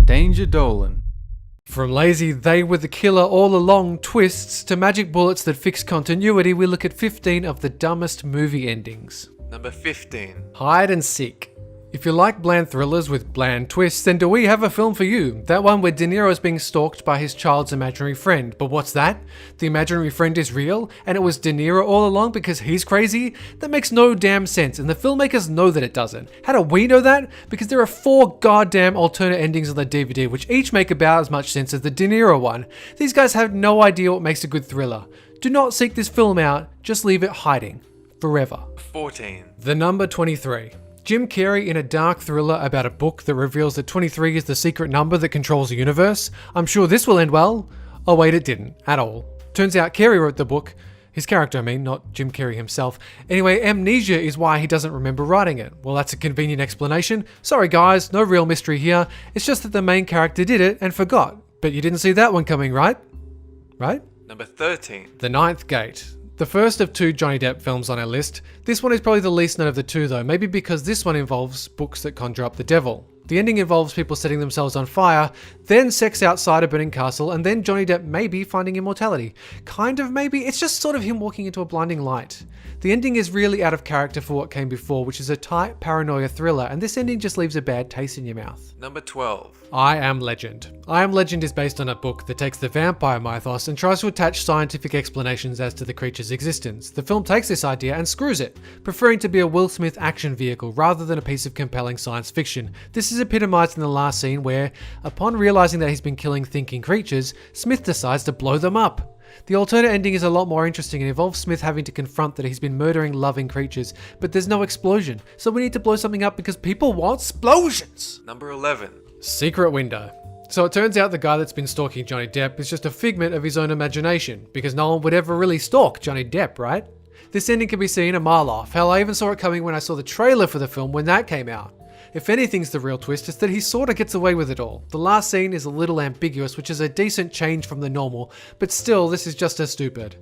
Danger Dolan. From lazy "they were the killer all along" twists to magic bullets that fix continuity, we look at 15 of the dumbest movie endings. Number 15. Hide and Seek. If you like bland thrillers with bland twists, then do we have a film for you? That one where De Niro is being stalked by his child's imaginary friend. But what's that? The imaginary friend is real, and it was De Niro all along because he's crazy? That makes no damn sense, and the filmmakers know that it doesn't. How do we know that? Because there are 4 goddamn alternate endings on the DVD, which each make about as much sense as the De Niro one. These guys have no idea what makes a good thriller. Do not seek this film out, just leave it hiding. Forever. 14. The number 23. Jim Carrey in a dark thriller about a book that reveals that 23 is the secret number that controls the universe. I'm sure this will end well. Oh wait, it didn't. At all. Turns out Carrey wrote the book. His character, I mean, not Jim Carrey himself. Anyway, amnesia is why he doesn't remember writing it. Well, that's a convenient explanation. Sorry guys, no real mystery here. It's just that the main character did it and forgot. But you didn't see that one coming, right? Right? Number 13. The Ninth Gate. The first of 2 Johnny Depp films on our list. This one is probably the least known of the 2 though, maybe because this one involves books that conjure up the devil. The ending involves people setting themselves on fire, then sex outside a burning castle, and then Johnny Depp maybe finding immortality. Kind of maybe, it's just sort of him walking into a blinding light. The ending is really out of character for what came before, which is a tight paranoia thriller, and this ending just leaves a bad taste in your mouth. Number 12. I Am Legend. I Am Legend is based on a book that takes the vampire mythos and tries to attach scientific explanations as to the creature's existence. The film takes this idea and screws it, preferring to be a Will Smith action vehicle rather than a piece of compelling science fiction. This is epitomized in the last scene where, upon realizing that he's been killing thinking creatures, Smith decides to blow them up. The alternate ending is a lot more interesting and involves Smith having to confront that he's been murdering loving creatures, but there's no explosion, so we need to blow something up because people want explosions! Number 11. Secret Window. So it turns out the guy that's been stalking Johnny Depp is just a figment of his own imagination, because no one would ever really stalk Johnny Depp, right? This ending can be seen a mile off. Hell, I even saw it coming when I saw the trailer for the film when that came out. If anything's the real twist, it's that he sorta gets away with it all. The last scene is a little ambiguous, which is a decent change from the normal, but still, this is just as stupid.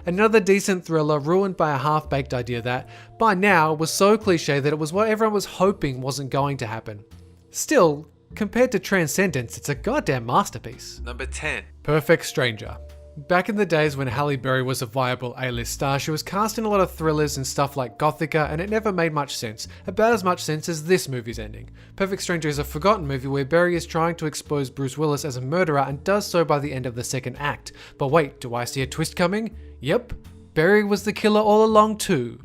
Another decent thriller ruined by a half-baked idea that, by now, was so cliche that it was what everyone was hoping wasn't going to happen. Still, compared to Transcendence, it's a goddamn masterpiece. Number 10. Perfect Stranger. Back in the days when Halle Berry was a viable A-list star, she was cast in a lot of thrillers and stuff like Gothica, and it never made much sense. About as much sense as this movie's ending. Perfect Stranger is a forgotten movie where Berry is trying to expose Bruce Willis as a murderer and does so by the end of the second act. But wait, do I see a twist coming? Yep, Berry was the killer all along too.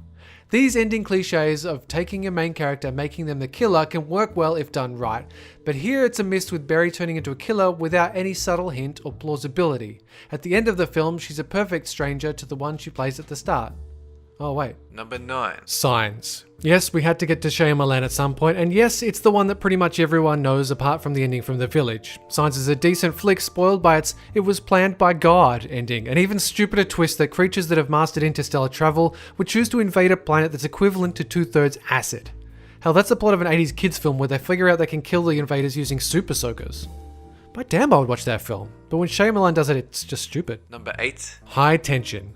These ending cliches of taking a main character and making them the killer can work well if done right, but here it's a miss with Berry turning into a killer without any subtle hint or plausibility. At the end of the film, she's a perfect stranger to the one she plays at the start. Oh wait. Number 9. Signs. Yes, we had to get to Shyamalan at some point, and yes, it's the one that pretty much everyone knows apart from the ending from The Village. Signs is a decent flick spoiled by its "it was planned by God" ending, an even stupider twist that creatures that have mastered interstellar travel would choose to invade a planet that's equivalent to 2/3 acid. Hell, that's the plot of an 80s kids film where they figure out they can kill the invaders using super soakers. By damn, I would watch that film. But when Shyamalan does it, it's just stupid. Number 8. High Tension.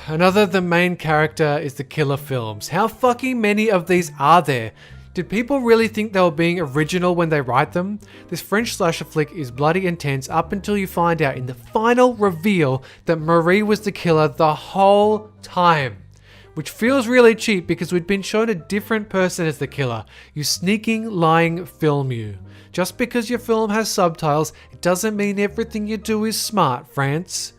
Another the main character is the killer films. How fucking many of these are there? Did people really think they were being original when they write them? This French slasher flick is bloody intense up until you find out in the final reveal that Marie was the killer the whole time. Which feels really cheap because we'd been shown a different person as the killer. You sneaking, lying film you. Just because your film has subtitles, it doesn't mean everything you do is smart, France.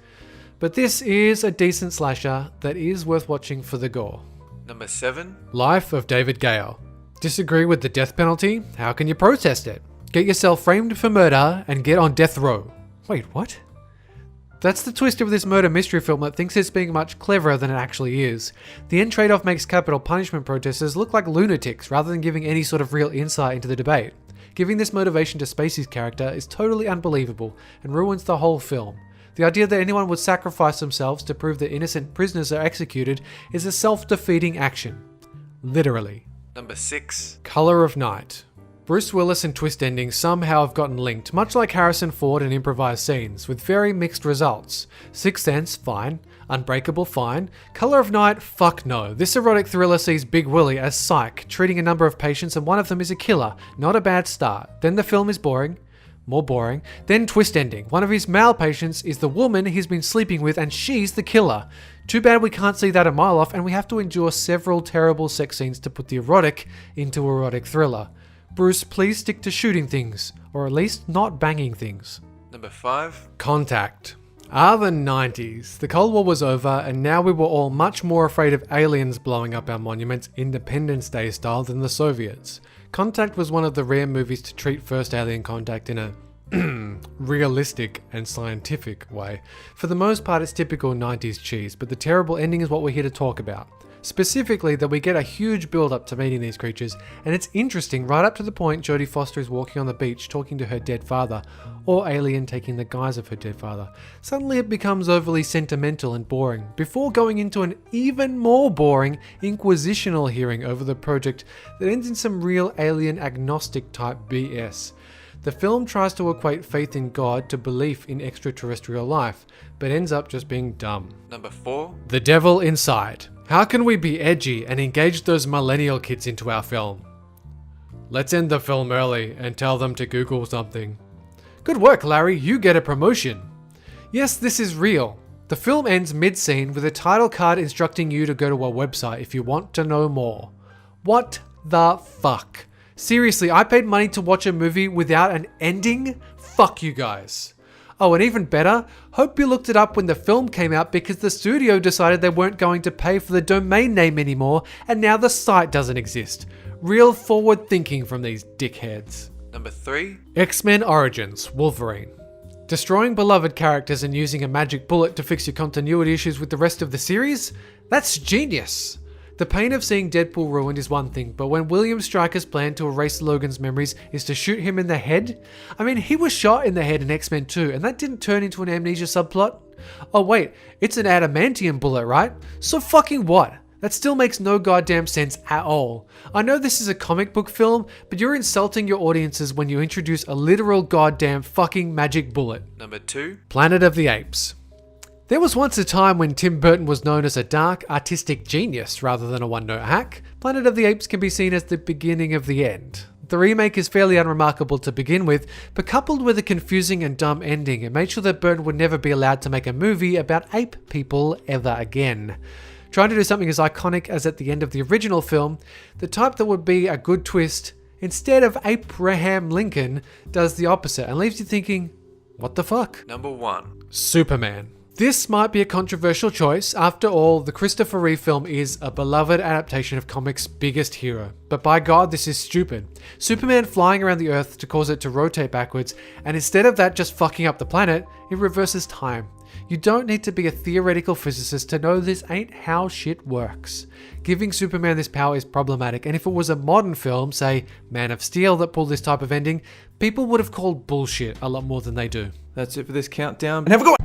But this is a decent slasher that is worth watching for the gore. Number 7. Life of David Gale. Disagree with the death penalty? How can you protest it? Get yourself framed for murder and get on death row. Wait, what? That's the twist of this murder mystery film that thinks it's being much cleverer than it actually is. The end trade-off makes capital punishment protesters look like lunatics rather than giving any sort of real insight into the debate. Giving this motivation to Spacey's character is totally unbelievable and ruins the whole film. The idea that anyone would sacrifice themselves to prove that innocent prisoners are executed is a self-defeating action. Literally. Number 6. Color of Night. Bruce Willis and twist endings somehow have gotten linked, much like Harrison Ford and improvised scenes, with very mixed results. Sixth Sense, fine. Unbreakable, fine. Color of Night, fuck no. This erotic thriller sees Big Willie as psych, treating a number of patients and one of them is a killer. Not a bad start. Then the film is boring. More boring. Then twist ending. One of his male patients is the woman he's been sleeping with and she's the killer. Too bad we can't see that a mile off and we have to endure several terrible sex scenes to put the erotic into erotic thriller. Bruce, please stick to shooting things. Or at least not banging things. Number 5. Contact. The 90s. The Cold War was over and now we were all much more afraid of aliens blowing up our monuments Independence Day style than the Soviets. Contact was one of the rare movies to treat first alien contact in a realistic and scientific way. For the most part it's typical 90s cheese, but the terrible ending is what we're here to talk about. Specifically that we get a huge build up to meeting these creatures, and it's interesting right up to the point Jodie Foster is walking on the beach talking to her dead father, or Alien taking the guise of her dead father. Suddenly it becomes overly sentimental and boring, before going into an even more boring inquisitional hearing over the project that ends in some real alien agnostic type BS. The film tries to equate faith in God to belief in extraterrestrial life, but ends up just being dumb. Number 4. The Devil Inside. How can we be edgy and engage those millennial kids into our film? Let's end the film early and tell them to Google something. Good work, Larry, you get a promotion. Yes, this is real. The film ends mid-scene with a title card instructing you to go to a website if you want to know more. What the fuck? Seriously, I paid money to watch a movie without an ending? Fuck you guys. Oh, and even better, hope you looked it up when the film came out because the studio decided they weren't going to pay for the domain name anymore and now the site doesn't exist. Real forward thinking from these dickheads. Number 3. X-Men Origins, Wolverine. Destroying beloved characters and using a magic bullet to fix your continuity issues with the rest of the series? That's genius! The pain of seeing Deadpool ruined is one thing, but when William Stryker's plan to erase Logan's memories is to shoot him in the head? I mean, he was shot in the head in X-Men 2, and that didn't turn into an amnesia subplot? Oh wait, it's an adamantium bullet, right? So fucking what? That still makes no goddamn sense at all. I know this is a comic book film, but you're insulting your audiences when you introduce a literal goddamn fucking magic bullet. Number 2. Planet of the Apes. There was once a time when Tim Burton was known as a dark, artistic genius rather than a one-note hack. Planet of the Apes can be seen as the beginning of the end. The remake is fairly unremarkable to begin with, but coupled with a confusing and dumb ending, it made sure that Burton would never be allowed to make a movie about ape people ever again. Trying to do something as iconic as at the end of the original film, the type that would be a good twist, instead of Abraham Lincoln, does the opposite and leaves you thinking, what the fuck? Number 1. Superman. This might be a controversial choice. After all, the Christopher Reeve film is a beloved adaptation of comics' biggest hero. But by God, this is stupid. Superman flying around the Earth to cause it to rotate backwards, and instead of that just fucking up the planet, it reverses time. You don't need to be a theoretical physicist to know this ain't how shit works. Giving Superman this power is problematic, and if it was a modern film, say Man of Steel, that pulled this type of ending, people would have called bullshit a lot more than they do. That's it for this countdown. And have a good one!